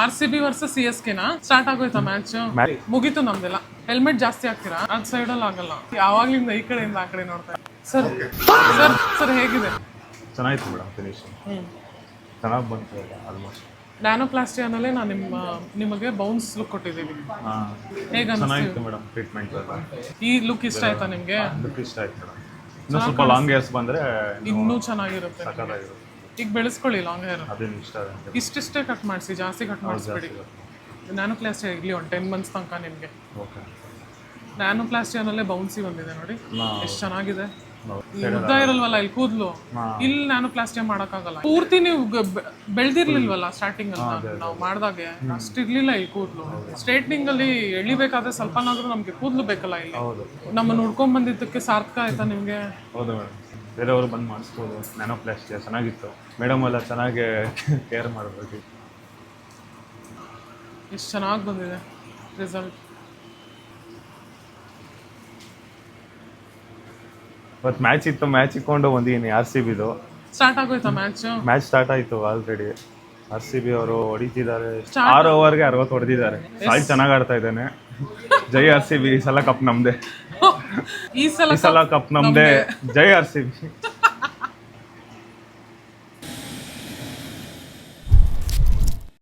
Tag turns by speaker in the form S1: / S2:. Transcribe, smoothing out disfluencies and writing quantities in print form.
S1: RCB versus CSKನಾ start ಆಗೋಯ್ತಾ match? ಮುಗೀತು ನಮ್ದೆಲ್ಲ. ಹೆಲ್ಮೆಟ್ ಜಾಸ್ತಿ ಹಾಕ್ತೀರಾ? ಅದ್ ಸೈಡಲ್ಲಿ ಆಗಲ್ಲ, ಯಾವಾಗ್ಲಿಂದ ಈ ಕಡೆಯಿಂದ ಆ ಕಡೆ ನೋಡ್ತಾ ಸರ್. ಸರ್ ಸರ್ ಹೇಗಿದೆ?
S2: ಚೆನ್ನಾಗಿತ್ತು ಮೇಡಮ್, ಫಿನಿಶ್ ಚೆನ್ನಾಗಿ ಬಂತು ಆಲ್ಮೋಸ್ಟ್.
S1: ನ್ಯಾನೋಪ್ಲಾಸ್ಟಿಯಾನಲ್ಲೇ ನಾನು ನಿಮಗೆ ಬೌನ್ಸ್ ಲುಕ್ ಕೊಟ್ಟಿದ್ದೀವಿ. ಹೇಗೆ
S2: ಚೆನ್ನಾಗಿತ್ತು ಮೇಡಮ್ ಟ್ರೀಟ್ಮೆಂಟ್ ಎಲ್ಲ.
S1: ಈ ಲುಕ್ ಇಷ್ಟ ಆಯ್ತಾ ನಿಮಗೆ?
S2: ಲುಕ್ ಇಷ್ಟ ಆಯ್ತು ಮೇಡಮ್. ಇನ್ನೂ ಸ್ವಲ್ಪ ಲಾಂಗ್ ಹೇರ್ಸ್ ಬಂದರೆ
S1: ಇನ್ನೂ ಚೆನ್ನಾಗಿರುತ್ತೆ.
S2: ಸಕ್ಕತ್ತಾಗಿರುತ್ತೆ.
S1: ಈಗ ಬೆಳೆಸ್ಕೊಳ್ಳಿ ಲಾಂಗ್ ಹೇರ್.
S2: ಅದೇನು ಇಷ್ಟ ಆಗುತ್ತೆ.
S1: ಇಷ್ಟಿಷ್ಟೇ ಕಟ್ ಮಾಡಿಸಿ, ಜಾಸ್ತಿ ಕಟ್ ಮಾಡಿಸ್ಬೇಡಿ. ನ್ಯಾನೋಪ್ಲಾಸ್ಟಿಯಾ ಇರಲಿ ಒಂದು 10 months ತನಕ ನಿಮಗೆ.
S2: ಓಕೆ.
S1: ನ್ಯಾನೋಪ್ಲಾಸ್ಟಿಯಾನಲ್ಲೇ ಬೌನ್ಸಿ ಬಂದಿದೆ ನೋಡಿ, ಎಷ್ಟು ಚೆನ್ನಾಗಿದೆ. ಉದ್ದ ಇರಲ್ವಲ್ಲ ಇಲ್ಲಿ ಕೂದಲು, ಇಲ್ಲಿ ನ್ಯಾನೋಪ್ಲಾಸ್ಟಿಯಾ ಮಾಡೋಕ್ಕಾಗಲ್ಲ. ಪೂರ್ತಿ ನೀವು ಬೆಳೆದಿರ್ಲಿಲ್ವಲ್ಲ ಸ್ಟಾರ್ಟಿಂಗ್ ಅಲ್ಲಿ ನಾವು ಮಾಡಿದಾಗೆ, ಅಷ್ಟಿರ್ಲಿಲ್ಲ ಈ ಕೂದಲು. ಸ್ಟ್ರೇಟ್ನಿಂಗ್ ಅಲ್ಲಿ ಎಳಿಬೇಕಾದ್ರೆ ಸ್ವಲ್ಪನಾದ್ರೂ ನಮ್ಗೆ ಕೂದಲು ಬೇಕಲ್ಲ. ಇಲ್ಲಿ ನಮ್ಮನ್ನ ನೋಡ್ಕೊಂಡ್ ಬಂದಿದ್ದಕ್ಕೆ ಸಾರ್ಥಕ ಆಯ್ತಾ ನಿಮ್ಗೆ?
S2: ಹೌದು ಮೇಡಮ್, ಬೇರೆಯವರು ಬಂದು ಮಾಡಿಸ್ಬೋದು. ನ್ಯಾನೋಪ್ಲಾಸ್ಟಿಯಾ ಚೆನ್ನಾಗಿತ್ತು. ಮೇಡಮ್ ಎಲ್ಲ ಚೆನ್ನಾಗಿ ಕೇರ್ ಮಾಡಬೇಕು.
S1: ಎಷ್ಟು ಚೆನ್ನಾಗಿ ಬಂದಿದೆ ರಿಸಲ್ಟ್.
S2: ಇವತ್ತು ಮ್ಯಾಚ್ ಇತ್ತು, ಮ್ಯಾಚ್ ಇಟ್ಕೊಂಡು ಬಂದಿದ್ದೀನಿ. RCBದು
S1: ಸ್ಟಾರ್ಟ್ ಆಗೋಯ್ತಾ ಮ್ಯಾಚ್?
S2: ಮ್ಯಾಚ್ ಸ್ಟಾರ್ಟ್ ಆಯಿತು ಆಲ್ರೆಡಿ. RCB ಅವರು ಹೊಡಿತಿದ್ದಾರೆ. 6 ಓವರ್ಗೆ 60 ಹೊಡೆದಿದ್ದಾರೆ. ಸಾಯಿ ಚೆನ್ನಾಗಿ ಆಡ್ತಾ ಇದ್ದಾನೆ. ಜೈ RCB, ಈ ಸಲ ಕಪ್ ನಮ್ದೆ.
S1: ಈ ಸಲ
S2: ಕಪ್ ನಮ್ದೆ. ಜೈ RCB.